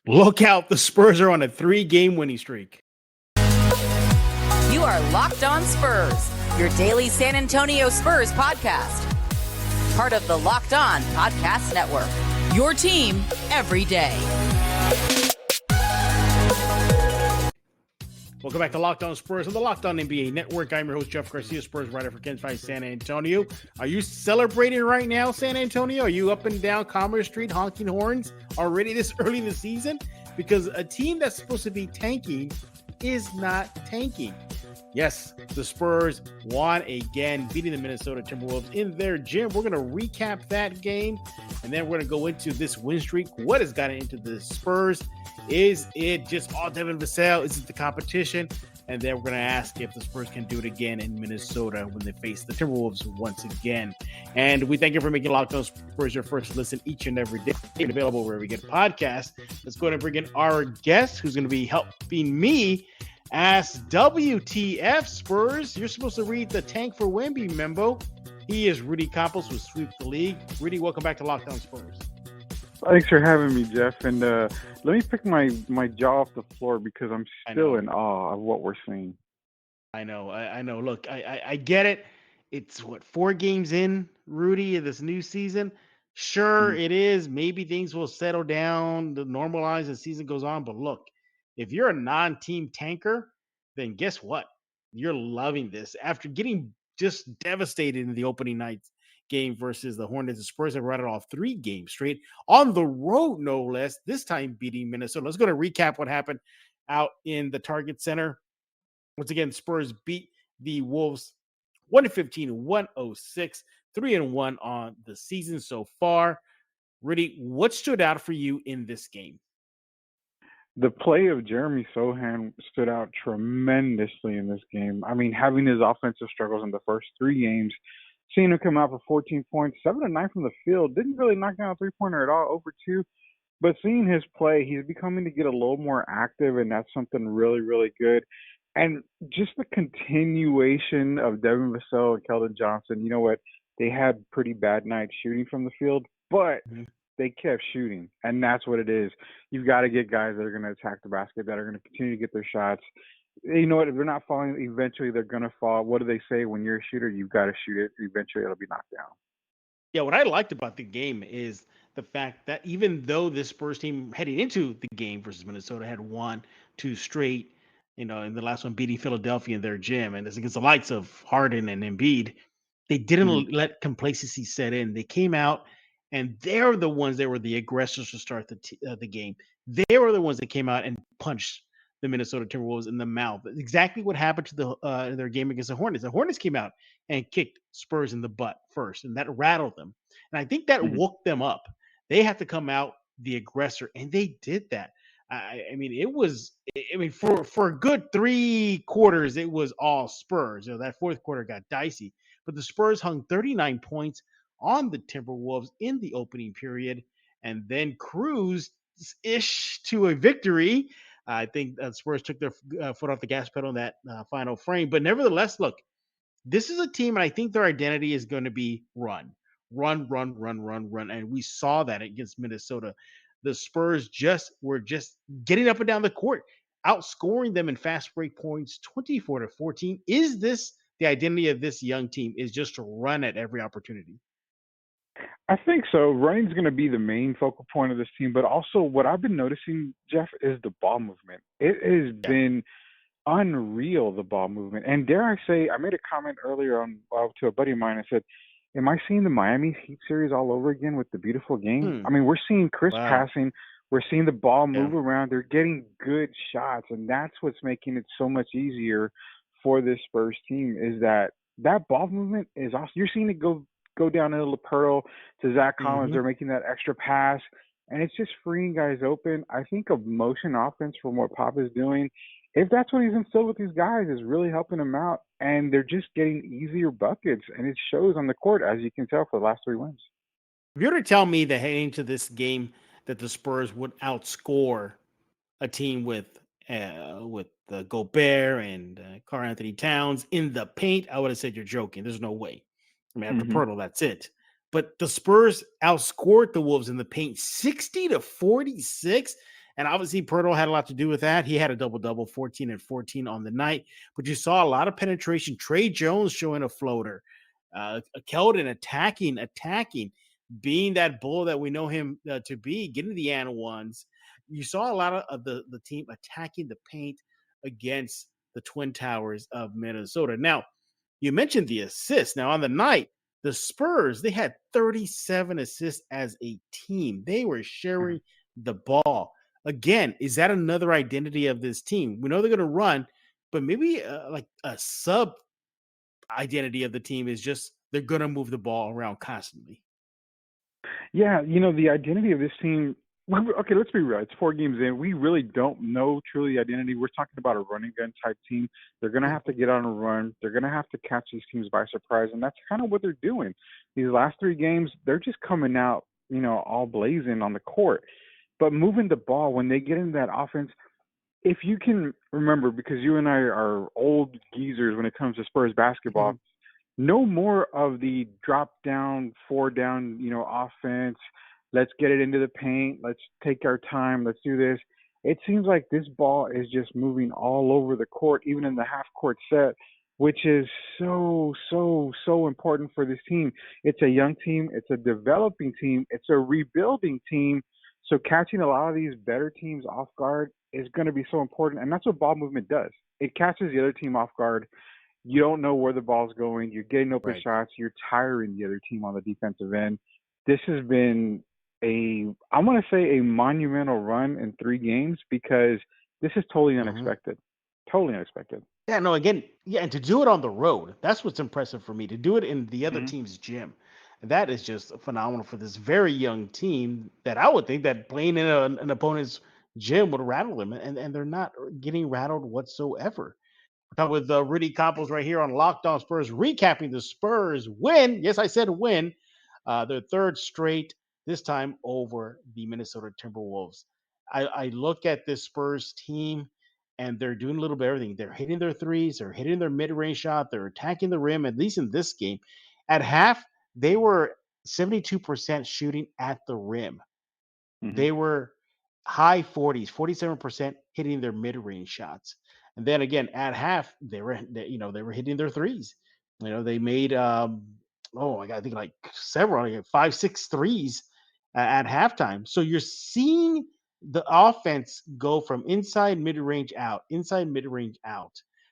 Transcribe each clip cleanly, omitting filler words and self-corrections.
Look out, the Spurs are on a 3-game winning streak. You are Locked On Spurs, your daily San Antonio Spurs podcast. Part of the Locked On Podcast Network, your team every day. Welcome back to Locked On Spurs on the Locked On NBA Network. I'm your host, Jeff Garcia, Spurs writer for Kansas City, San Antonio. Are you celebrating right now, San Antonio? Are you up and down Commerce Street honking horns already this early in the season? Because a team that's supposed to be tanking is not tanking. Yes, the Spurs won again, beating the Minnesota Timberwolves in their gym. We're going to recap that game, and then we're going to go into this win streak. What has gotten into the Spurs? Is it just all Devin Vassell? Is it the competition? And then we're going to ask if the Spurs can do it again in Minnesota when they face the Timberwolves once again. And we thank you for making Locked On Spurs your first listen each and every day. Available wherever we get podcasts. Let's go ahead and bring in our guest who's going to be helping me ask WTF Spurs. You're supposed to read the Tank for Wemby memo. He is Rudy Campos with Sweep the League. Rudy, welcome back to Locked On Spurs. Thanks for having me, Jeff. And let me pick my jaw off the floor because I'm still in awe of what we're seeing. I know. Look, I get it. It's 4 games in, Rudy, of this new season. Sure, it is. Maybe things will settle down, normalize as the season goes on. But look, if you're a non-team tanker, then guess what? You're loving this. After getting just devastated in the opening night game versus the Hornets, the Spurs have rattled off 3 games straight on the road, no less, this time beating Minnesota. Let's go to recap what happened out in the Target Center. Once again, Spurs beat the Wolves 115-106, 3-1 on the season so far. Rudy, what stood out for you in this game? The play of Jeremy Sohan stood out tremendously in this game. I mean, having his offensive struggles in the first 3 games, seeing him come out for 14 points, 7 of 9 from the field, didn't really knock down a three-pointer at all, over 2. But seeing his play, he's becoming to get a little more active, and that's something really, really good. And just the continuation of Devin Vassell and Keldon Johnson, you know what? They had pretty bad nights shooting from the field, but they kept shooting, and that's what it is. You've got to get guys that are going to attack the basket, that are going to continue to get their shots. You know what? If they're not falling, eventually they're going to fall. What do they say? When you're a shooter, you've got to shoot it. Eventually it'll be knocked down. Yeah, what I liked about the game is the fact that even though this Spurs team heading into the game versus Minnesota had won 2 straight, in the last one beating Philadelphia in their gym, and it's against the likes of Harden and Embiid, they didn't let complacency set in. They came out, and they're the ones that were the aggressors to start the game. They were the ones that came out and punched the Minnesota Timberwolves in the mouth. Exactly what happened to their game against the Hornets. The Hornets came out and kicked Spurs in the butt first, and that rattled them. And I think that woke them up. They had to come out the aggressor, and they did that. For a good 3 quarters, it was all Spurs. That fourth quarter got dicey, but the Spurs hung 39 points on the Timberwolves in the opening period, and then cruised-ish to a victory. I think Spurs took their foot off the gas pedal in that final frame. But nevertheless, look, this is a team, and I think their identity is going to be run. And we saw that against Minnesota. The Spurs were just getting up and down the court, outscoring them in fast break points, 24-14. Is this the identity of this young team, is just to run at every opportunity? I think so. Running's going to be the main focal point of this team, but also what I've been noticing, Jeff, is the ball movement. It has been unreal, the ball movement. And dare I say, I made a comment earlier to a buddy of mine. I said, am I seeing the Miami Heat series all over again with the beautiful game? I mean, we're seeing crisp passing. We're seeing the ball move around. They're getting good shots, and that's what's making it so much easier for this Spurs team, is that ball movement is awesome. You're seeing it go down into LaPearl to Zach Collins. They're making that extra pass, and it's just freeing guys open. I think a motion offense from what Pop is doing, if that's what he's instilled with these guys, is really helping them out, and they're just getting easier buckets, and it shows on the court, as you can tell, for the last 3 wins. If you were to tell me that heading into this game that the Spurs would outscore a team with Gobert and Karl Anthony Towns in the paint, I would have said you're joking. There's no way. I mean, after Pirtle, that's it. But the Spurs outscored the Wolves in the paint 60-46. And obviously, Pirtle had a lot to do with that. He had a double-double, 14 and 14 on the night. But you saw a lot of penetration. Trey Jones showing a floater. Keldon attacking, being that bull that we know him to be, getting the and ones. You saw a lot of the team attacking the paint against the Twin Towers of Minnesota. Now, you mentioned the assists. Now, on the night, the Spurs, they had 37 assists as a team. They were sharing the ball. Again, is that another identity of this team? We know they're going to run, but maybe like a sub identity of the team is just they're going to move the ball around constantly. Yeah, the identity of this team. Okay, let's be real. It's 4 games in. We really don't know truly the identity. We're talking about a running gun type team. They're going to have to get on a run. They're going to have to catch these teams by surprise, and that's kind of what they're doing. These last 3 games, they're just coming out, all blazing on the court. But moving the ball, when they get into that offense, if you can remember, because you and I are old geezers when it comes to Spurs basketball, no more of the drop down, 4 down, offense. Let's get it into the paint. Let's take our time. Let's do this. It seems like this ball is just moving all over the court, even in the half court set, which is so, so, so important for this team. It's a young team. It's a developing team. It's a rebuilding team. So catching a lot of these better teams off guard is going to be so important. And that's what ball movement does. It catches the other team off guard. You don't know where the ball's going. You're getting open shots. You're tiring the other team on the defensive end. This has been I want to say a monumental run in 3 games because this is totally unexpected. Totally unexpected. Yeah, no, again, and to do it on the road, that's what's impressive for me. To do it in the other team's gym, that is just phenomenal for this very young team that I would think that playing in an opponent's gym would rattle them, and they're not getting rattled whatsoever. We're talking with Rudy Campos right here on Locked On Spurs, recapping the Spurs win. Yes, I said win. Their 3rd straight, this time over the Minnesota Timberwolves. I look at this Spurs team, and they're doing a little bit of everything. They're hitting their threes. They're hitting their mid-range shot. They're attacking the rim, at least in this game. At half, they were 72% shooting at the rim. They were high 40s, 47% hitting their mid-range shots. And then again, at half, they were hitting their threes. They made oh my God, I think like several, like 5, 6 threes at halftime. So you're seeing the offense go from inside mid-range out.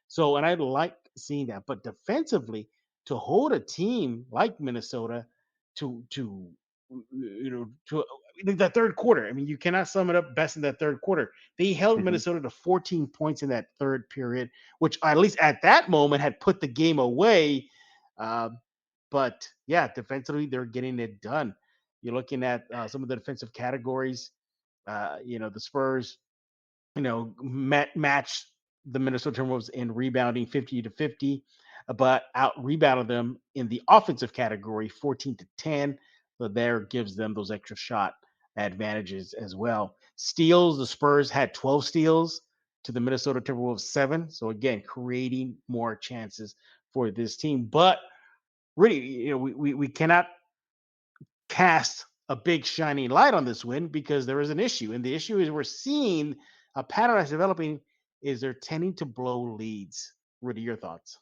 So, and I like seeing that. But defensively, to hold a team like Minnesota to that 3rd quarter. I mean, you cannot sum it up best in that 3rd quarter. They held Minnesota to 14 points in that 3rd period, which at least at that moment had put the game away. But yeah, defensively, they're getting it done. You're looking at some of the defensive categories. The Spurs, match the Minnesota Timberwolves in rebounding 50-50, but out rebounded them in the offensive category 14-10. So there gives them those extra shot advantages as well. Steals, the Spurs had 12 steals to the Minnesota Timberwolves 7. So again, creating more chances for this team. But really, we cannot cast a big shining light on this win because there is an issue. And the issue is we're seeing a pattern that's developing is they're tending to blow leads. Rudy, your thoughts?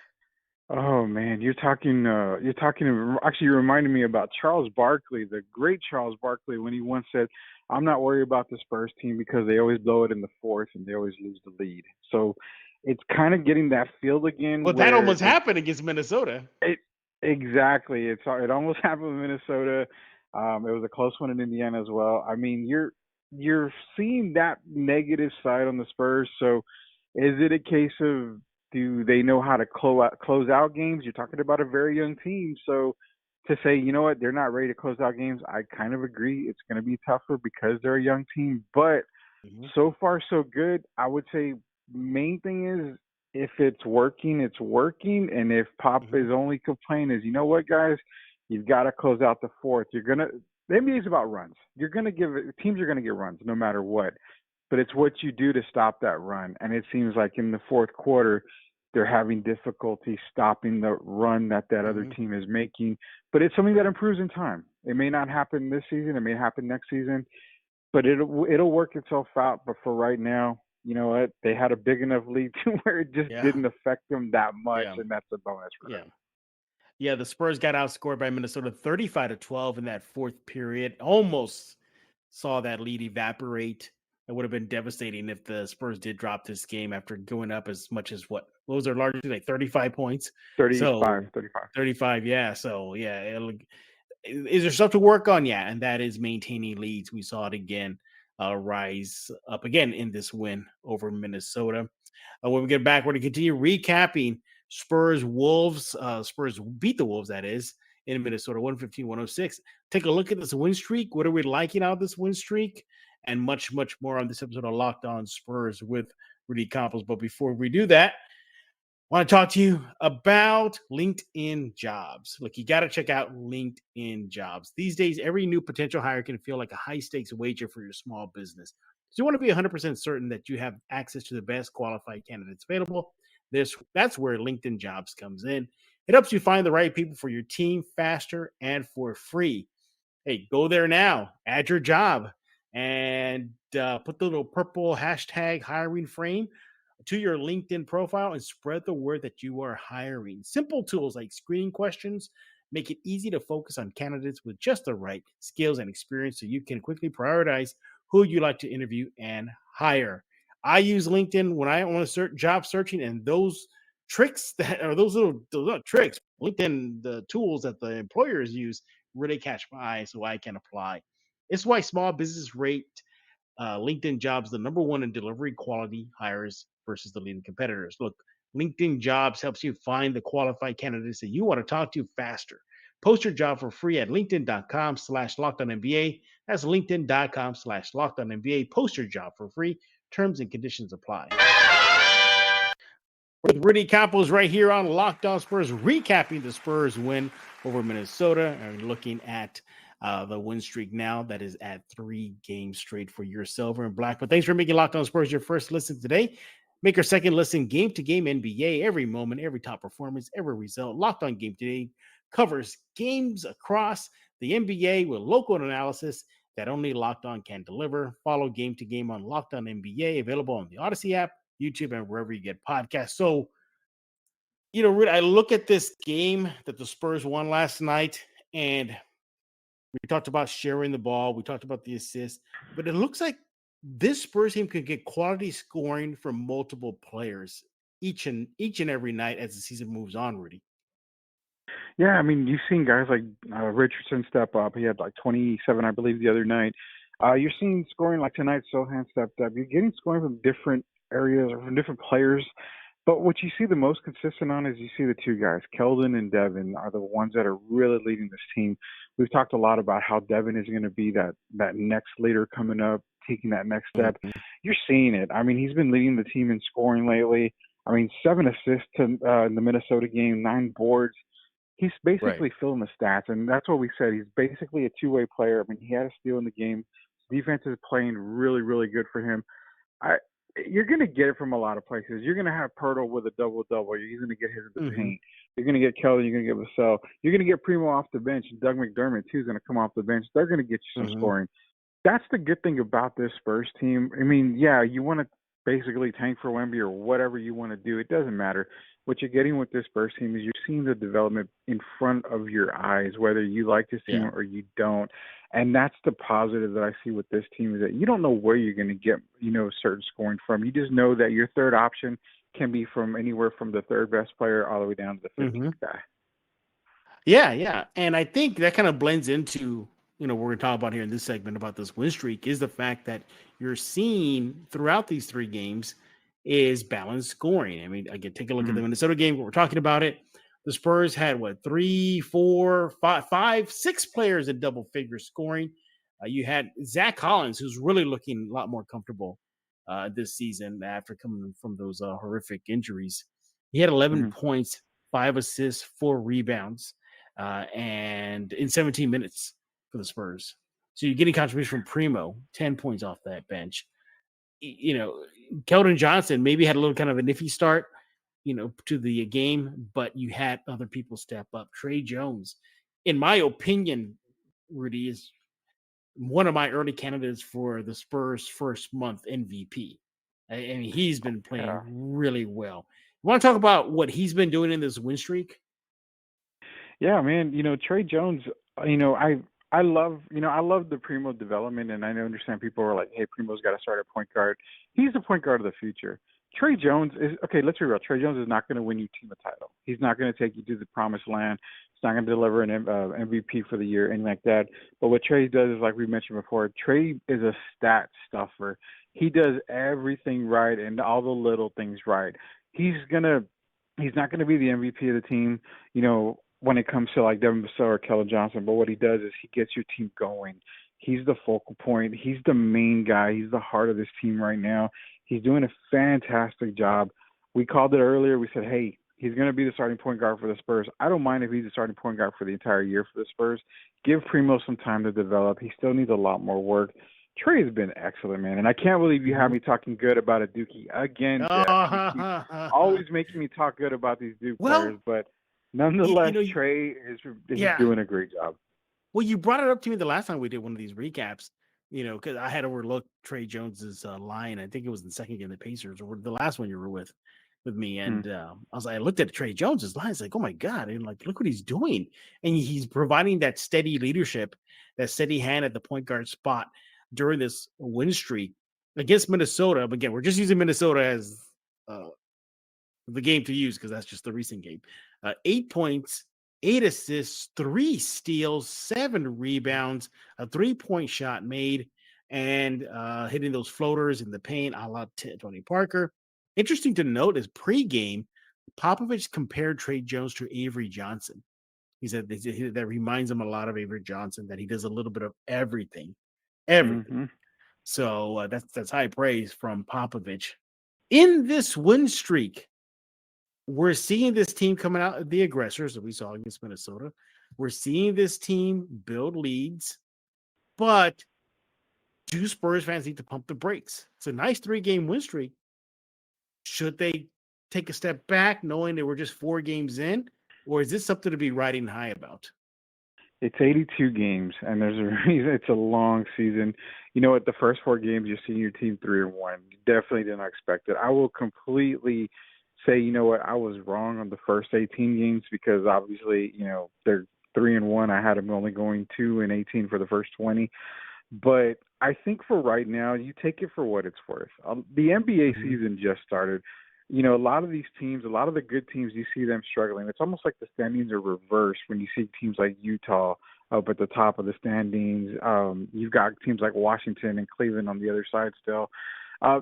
Oh man, you're talking. Actually, you reminded me about Charles Barkley, the great Charles Barkley, when he once said, "I'm not worried about the Spurs team because they always blow it in the 4th and they always lose the lead." So it's kind of getting that feel again. Well, that almost happened against Minnesota. Exactly. It almost happened with Minnesota. It was a close one in Indiana as well. I mean, you're seeing that negative side on the Spurs. So is it a case of do they know how to close out games? You're talking about a very young team. So to say, you know what, they're not ready to close out games, I kind of agree. It's going to be tougher because they're a young team. But so far, so good. I would say main thing is if it's working, it's working. And if Pop is only complaint is, you know what, guys, you've got to close out the 4th. The NBA is about runs. Teams are going to get runs no matter what. But it's what you do to stop that run. And it seems like in the 4th quarter, they're having difficulty stopping the run that other team is making. But it's something that improves in time. It may not happen this season. It may happen next season. but it'll work itself out. But for right now, you know what? They had a big enough lead to where it just Yeah. didn't affect them that much, Yeah. and that's a bonus for Yeah. them. Yeah. The Spurs got outscored by Minnesota 35-12 in that fourth period. Almost saw that lead evaporate. It would have been devastating if the Spurs did drop this game after going up as much as what was their largest, like 35 points. 35, So 35. 35, yeah. So yeah, is there stuff to work on? Yeah, and that is maintaining leads. We saw it again rise up again in this win over Minnesota. When we get back, we're going to continue recapping Spurs-Wolves. Spurs beat the Wolves, that is, in Minnesota, 115-106. Take a look at this win streak. What are we liking out of this win streak? And much, much more on this episode of Locked On Spurs with Rudy Campos. But before we do that, I want to talk to you about LinkedIn Jobs. Look, you got to check out LinkedIn Jobs. These days, every new potential hire can feel like a high-stakes wager for your small business. So you want to be 100% certain that you have access to the best qualified candidates available. That's where LinkedIn Jobs comes in. It helps you find the right people for your team faster and for free. Hey, go there now, add your job, and put the little purple hashtag hiring frame to your LinkedIn profile and spread the word that you are hiring. Simple tools like screening questions make it easy to focus on candidates with just the right skills and experience so you can quickly prioritize who you like to interview and hire. I use LinkedIn when I want to search job searching, and those tricks that are those little tricks, LinkedIn, the tools that the employers use really catch my eye so I can apply. It's why small business rate LinkedIn Jobs the number one in delivery quality hires versus the leading competitors. Look, LinkedIn Jobs helps you find the qualified candidates that you want to talk to faster. Post your job for free at linkedin.com/lockedonnba. That's linkedin.com/lockedonnba. Post your job for free. Terms and conditions apply. With Rudy Campos right here on Locked On Spurs, recapping the Spurs win over Minnesota and looking at the win streak now that is at 3 games straight for your silver and black. But thanks for making Locked On Spurs your first listen today. Make your second listen game to game NBA. Every moment, every top performance, every result. Locked On Game Today covers games across the NBA with local analysis that only Locked On can deliver. Follow Game to Game on Locked On NBA, available on the Odyssey app, YouTube, and wherever you get podcasts. So, Rudy, I look at this game that the Spurs won last night, and we talked about sharing the ball. We talked about the assists, but it looks like this Spurs team could get quality scoring from multiple players each and every night as the season moves on, Rudy. Yeah, I mean, you've seen guys like Richardson step up. He had like 27, I believe, the other night. You're seeing scoring like tonight. Sohan stepped up. You're getting scoring from different areas or from different players. But what you see the most consistent on is you see the two guys, Keldon and Devin, are the ones that are really leading this team. We've talked a lot about how Devin is going to be that next leader coming up, taking that next step. Mm-hmm. You're seeing it. I mean, he's been leading the team in scoring lately. I mean, 7 assists in the Minnesota game, 9 boards. He's basically filling the stats, and that's what we said. He's basically a two-way player. I mean, he had a steal in the game. Defense is playing really, really good for him. You're going to get it from a lot of places. You're going to have Pirtle with a double-double. You're going to get his in the paint. You're going to get Kelly. You're going to get Vassell. You're going to get Primo off the bench. Doug McDermott, too, is going to come off the bench. They're going to get you some scoring. That's the good thing about this Spurs team. I mean, yeah, you want to basically tank for Wemby or whatever you want to do. It doesn't matter. What you're getting with this Spurs team is you're seeing the development in front of your eyes, whether you like this team or you don't. And that's the positive that I see with this team is that you don't know where you're going to get, certain scoring from. You just know that your third option can be from anywhere from the third best player all the way down to the 15th guy. Yeah. And I think that kind of blends into, what we're going to talk about here in this segment about this win streak is the fact that you're seeing throughout these 3 games is balanced scoring. I mean, again, take a look at the Minnesota game. We're talking about it. The Spurs had 3, 4, 5, 6 players in double figure scoring. You had Zach Collins, who's really looking a lot more comfortable this season after coming from those horrific injuries. He had 11 points, 5 assists, 4 rebounds, and in 17 minutes for the Spurs. So you're getting contribution from Primo, 10 points off that bench. Keldon Johnson maybe had a little kind of an iffy start, to the game, but you had other people step up. Trey Jones, in my opinion, Rudy, is one of my early candidates for the Spurs' first month MVP. I mean, he's been playing really well. You want to talk about what he's been doing in this win streak? Yeah, man. Trey Jones. I love the Primo development, and I understand people are like, "Hey, Primo's got to start at point guard." He's the point guard of the future. Trey Jones is okay. Let's be real. Trey Jones is not going to win your team a title. He's not going to take you to the promised land. He's not going to deliver an MVP for the year, anything like that. But what Trey does is, like we mentioned before, Trey is a stat stuffer. He does everything right and all the little things right. He's not gonna be the MVP of the team, when it comes to like Devin Vassell or Keldon Johnson. But what he does is he gets your team going. He's the focal point. He's the main guy. He's the heart of this team right now. He's doing a fantastic job. We called it earlier. We said, hey, he's going to be the starting point guard for the Spurs. I don't mind if he's the starting point guard for the entire year for the Spurs. Give Primo some time to develop. He still needs a lot more work. Trey has been excellent, man. And I can't believe you have me talking good about a Dookie again, Jeff. You keep always making me talk good about these Duke players. But nonetheless, Trey is doing a great job. Well, you brought it up to me the last time we did one of these recaps, because I had overlooked Trey Jones's line. I think it was in the second game, the Pacers, or the last one you were with me. And I looked at Trey Jones's line. It's like, oh my God. And like, look what he's doing. And he's providing that steady leadership, that steady hand at the point guard spot during this win streak against Minnesota. But again, we're just using Minnesota as the game to use because that's just the recent game. 8 points, 8 assists, 3 steals, 7 rebounds, a 3-point shot made, and hitting those floaters in the paint a la Tony Parker. Interesting to note is pregame, Popovich compared Trey Jones to Avery Johnson. He said that reminds him a lot of Avery Johnson, that he does a little bit of everything. So that's high praise from Popovich. In this win streak, we're seeing this team coming out, the aggressors that we saw against Minnesota. We're seeing this team build leads, but do Spurs fans need to pump the brakes? It's a nice 3-game win streak. Should they take a step back knowing that we're just 4 games in, or is this something to be riding high about? It's 82 games, and there's a reason. It's a long season. You know what? The first 4 games, you're seeing your team 3-1. You definitely did not expect it. I will completely say, you know what, I was wrong on the first 18 games because obviously, they're 3-1. I had them only going 2-18 for the first 20. But I think for right now, you take it for what it's worth. The NBA season just started. A lot of these teams, a lot of the good teams, you see them struggling. It's almost like the standings are reversed when you see teams like Utah up at the top of the standings. You've got teams like Washington and Cleveland on the other side still.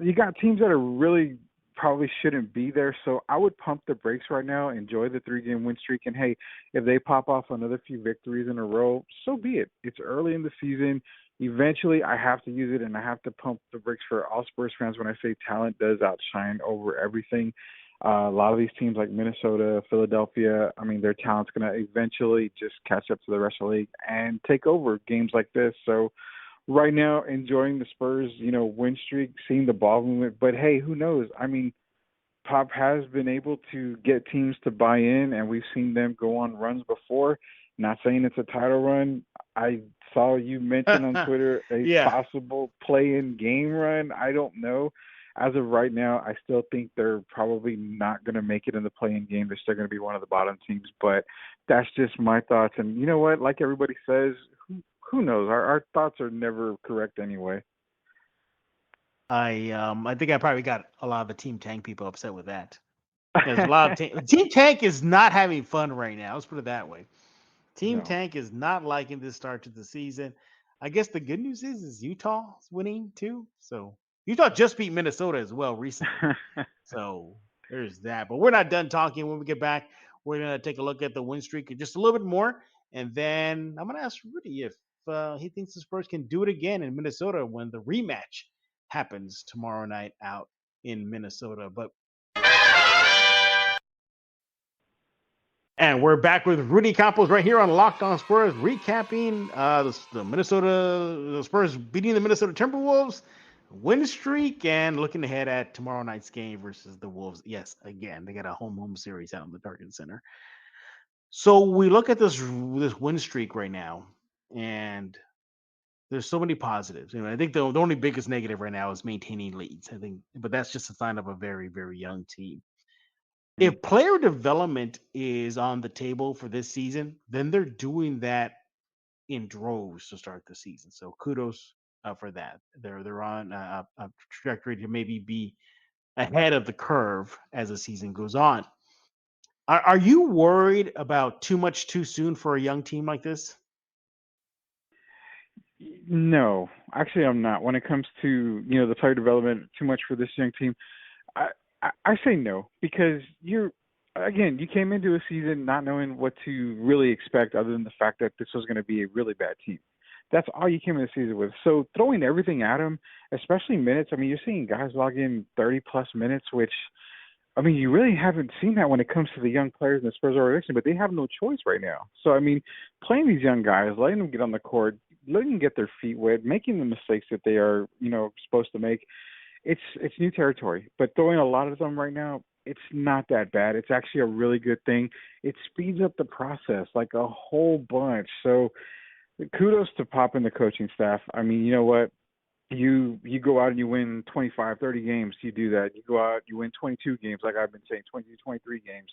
You got teams that are really probably shouldn't be there. So I would pump the brakes right now, enjoy the 3-game win streak. And, hey, if they pop off another few victories in a row, so be it. It's early in the season. Eventually, I have to use it, and I have to pump the brakes for all Spurs fans when I say talent does outshine over everything. A lot of these teams like Minnesota, Philadelphia, their talent's going to eventually just catch up to the rest of the league and take over games like this. So right now, enjoying the Spurs, win streak, seeing the ball movement. But, hey, who knows? Pop has been able to get teams to buy in, and we've seen them go on runs before. Not saying it's a title run. I saw you mention on Twitter a possible play-in game run. I don't know. As of right now, I still think they're probably not going to make it in the play-in game. They're still going to be one of the bottom teams. But that's just my thoughts. And you know what? Like everybody says, who knows? Our thoughts are never correct anyway. I think I probably got a lot of the Team Tank people upset with that. There's a lot of Team Tank is not having fun right now. Let's put it that way. Team Tank is not liking this start to the season. I guess the good news is Utah's winning too. So Utah just beat Minnesota as well recently. So there's that. But we're not done talking. When we get back, we're going to take a look at the win streak just a little bit more. And then I'm going to ask Rudy if he thinks the Spurs can do it again in Minnesota when the rematch happens tomorrow night out in Minnesota. And we're back with Rudy Campos right here on Locked On Spurs, recapping the Spurs beating the Minnesota Timberwolves win streak and looking ahead at tomorrow night's game versus the Wolves. Yes, again, they got a home series out in the Target Center. So we look at this win streak right now, and There's so many positives. I think the only biggest negative right now is maintaining leads. I think, but that's just a sign of a very, very young team. Mm. If player development is on the table for this season, then they're doing that in droves to start the season. So kudos for that. They're on a trajectory to maybe be ahead of the curve as the season goes on. Are you worried about too much too soon for a young team like this? No, actually, I'm not. When it comes to the player development, too much for this young team. I say no because you came into a season not knowing what to really expect other than the fact that this was going to be a really bad team. That's all you came into the season with. So throwing everything at them, especially minutes. I mean, you're seeing guys log in 30 plus minutes, which I mean, you really haven't seen that when it comes to the young players in the Spurs organization, but they have no choice right now. So, I mean, playing these young guys, letting them get on the court, letting them get their feet wet, making the mistakes that they are, supposed to make, it's new territory. But throwing a lot of them right now, it's not that bad. It's actually a really good thing. It speeds up the process like a whole bunch. So kudos to Pop and the coaching staff. I mean, you know what? You go out and you win 25, 30 games, you do that. You go out, you win 22 games, like I've been saying, 22, 23 games,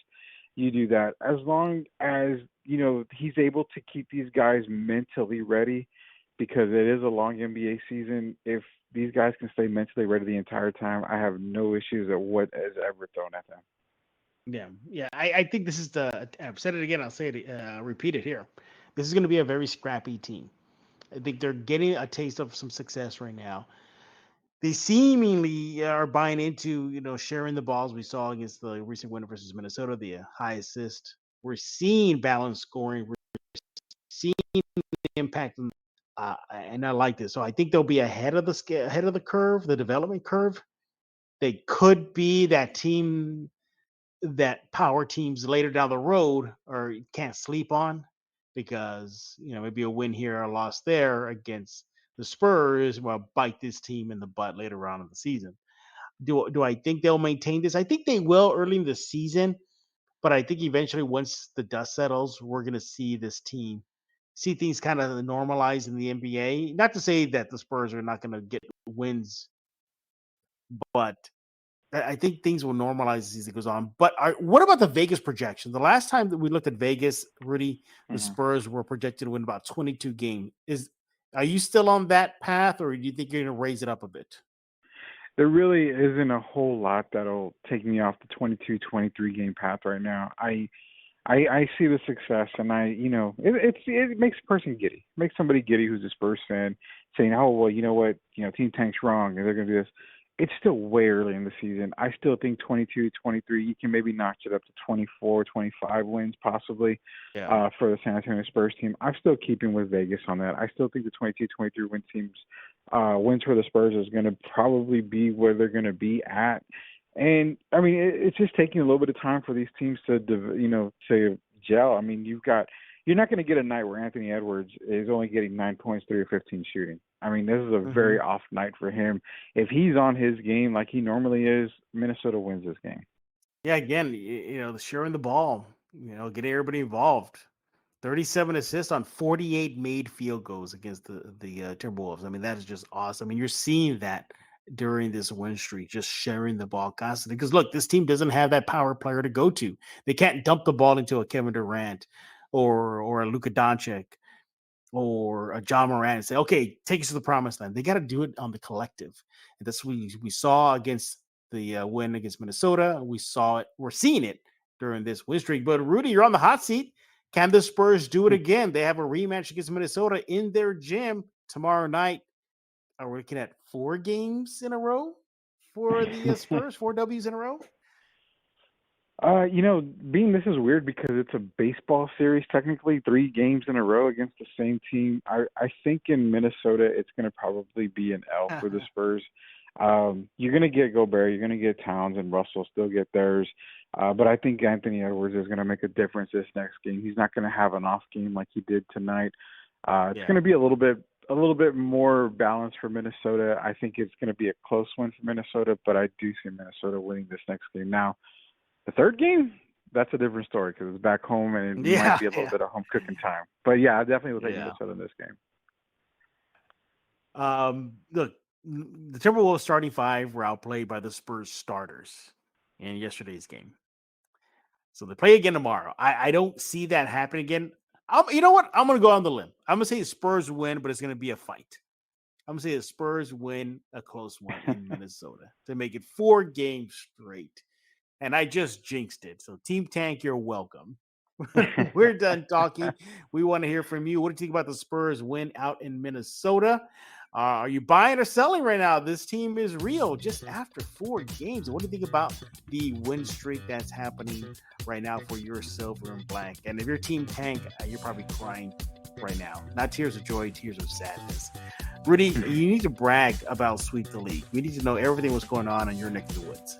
you do that. As long as, he's able to keep these guys mentally ready, because it is a long NBA season. If these guys can stay mentally ready the entire time, I have no issues at what is ever thrown at them. Yeah. I think this is I've said it again. I'll say it, repeat it here. This is going to be a very scrappy team. I think they're getting a taste of some success right now. They seemingly are buying into, sharing the balls. We saw against the recent win versus Minnesota, the high assist. We're seeing balanced scoring. We're seeing the impact, and I like this. So I think they'll be ahead of the curve, the development curve. They could be that team that power teams later down the road or can't sleep on because maybe a win here or a loss there against the Spurs will bite this team in the butt later on in the season. Do I think they'll maintain this? I think they will early in the season, but I think eventually once the dust settles, we're going to see this team see things kind of normalize in the NBA. Not to say that the Spurs are not going to get wins, but I think things will normalize as the season goes on. But what about the Vegas projection? The last time that we looked at Vegas, Rudy, the Mm-hmm. Spurs were projected to win about 22 games. Are you still on that path, or do you think you're going to raise it up a bit? There really isn't a whole lot that'll take me off the 22, 23 game path right now. I see the success, and it makes a person giddy. It makes somebody giddy who's a Spurs fan, saying, "Oh well, you know what? Team Tank's wrong, and they're going to do this." It's still way early in the season. I still think 22, 23, you can maybe notch it up to 24, 25 wins possibly for the San Antonio Spurs team. I'm still keeping with Vegas on that. I still think the 22, 23 wins for the Spurs is going to probably be where they're going to be at. And I mean, it's just taking a little bit of time for these teams to gel. I mean, you're not going to get a night where Anthony Edwards is only getting 9 points, 3 or 15 shooting. I mean, this is a very off night for him. If he's on his game like he normally is, Minnesota wins this game. Yeah, again, sharing the ball, getting everybody involved. 37 assists on 48 made field goals against the Timberwolves. I mean, that is just awesome. I mean, you're seeing that during this win streak, just sharing the ball constantly. Because look, this team doesn't have that power player to go to. They can't dump the ball into a Kevin Durant or a Luka Doncic or a John Moran and say, okay, take us to the promised land. They got to do it on the collective. And that's what we saw against the win against Minnesota. We're seeing it during this win streak. But Rudy, you're on the hot seat. Can the Spurs do it again? They have a rematch against Minnesota in their gym tomorrow night. Are we looking at 4 games in a row for the Spurs? 4 W's in a row? Being this is weird because it's a baseball series, technically 3 games in a row against the same team. I think in Minnesota it's going to probably be an L for the Spurs. You're going to get Gobert, you're going to get Towns, and Russell still get theirs. But I think Anthony Edwards is going to make a difference this next game. He's not going to have an off game like he did tonight. It's going to be a little bit more balanced for Minnesota. I think it's going to be a close win for Minnesota, but I do see Minnesota winning this next game. Now, the third game, that's a different story because it's back home and it might be a little bit of home cooking time. But yeah, I definitely will take Minnesota in this game. Look, the Timberwolves starting five were outplayed by the Spurs starters in yesterday's game. So they play again tomorrow. I don't see that happening again. You know what? I'm going to go on the limb. I'm going to say the Spurs win, but it's going to be a fight. I'm going to say the Spurs win a close one in Minnesota to make it 4 games straight. And I just jinxed it. So Team Tank, you're welcome. We're done talking. We want to hear from you. What do you think about the Spurs win out in Minnesota? Are you buying or selling right now? This team is real just after 4 games. What do you think about the win streak that's happening right now for your silver and black? And if you're Team Tank, you're probably crying right now. Not tears of joy, tears of sadness. Rudy, you need to brag about Sweep the League. We need to know everything what's going on in your neck of the woods.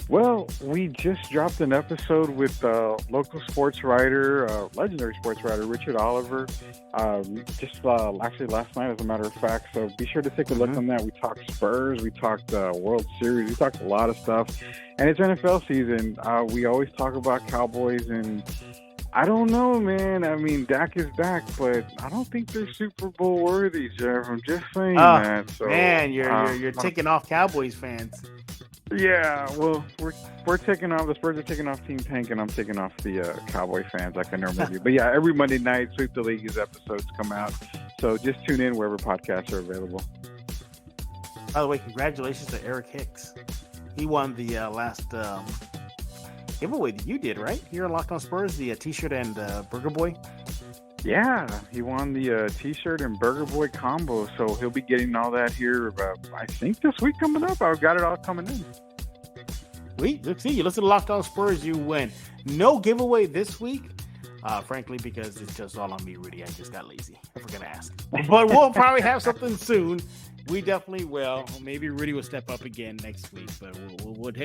Well, we just dropped an episode with local sports writer, legendary sports writer, Richard Oliver, actually last night, as a matter of fact. So be sure to take a look on that. We talked Spurs, we talked World Series, we talked a lot of stuff. And it's NFL season. We always talk about Cowboys, and I don't know, man. I mean, Dak is back, but I don't think they're Super Bowl worthy, Jeff. I'm just saying that. So, man, you're ticking off Cowboys fans. Yeah, well, we're taking off. The Spurs are taking off Team Tank, and I'm taking off the Cowboy fans like I normally do. But yeah, every Monday night, Sweep the League's episodes come out. So just tune in wherever podcasts are available. By the way, congratulations to Eric Hicks. He won the last giveaway that you did, right? Here on Locked On Spurs, the T-shirt and Burger Boy. Yeah, he won the T-shirt and Burger Boy combo, so he'll be getting all that here, I think, this week coming up. I've got it all coming in. Let's see. You listen to Locked On Spurs, you win. No giveaway this week, frankly, because it's just all on me, Rudy. I just got lazy. I forgot to ask. But we'll probably have something soon. We definitely will. Maybe Rudy will step up again next week, but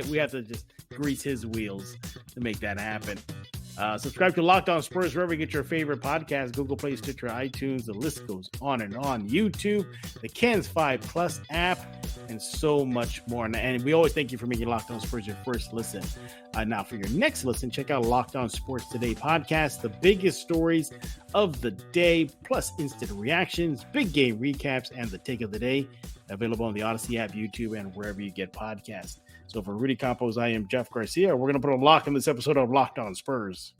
we have to just grease his wheels to make that happen. Subscribe to Locked On Spurs wherever you get your favorite podcast, Google Play, Stitcher, iTunes. The list goes on and on. YouTube, the Cans 5 Plus app, and so much more. And we always thank you for making Locked On Spurs your first listen. Now, for your next listen, check out Locked On Sports Today podcast, the biggest stories of the day, plus instant reactions, big game recaps, and the take of the day. Available on the Odyssey app, YouTube, and wherever you get podcasts. So for Rudy Campos, I am Jeff Garcia. We're going to put a lock in this episode of Locked On Spurs.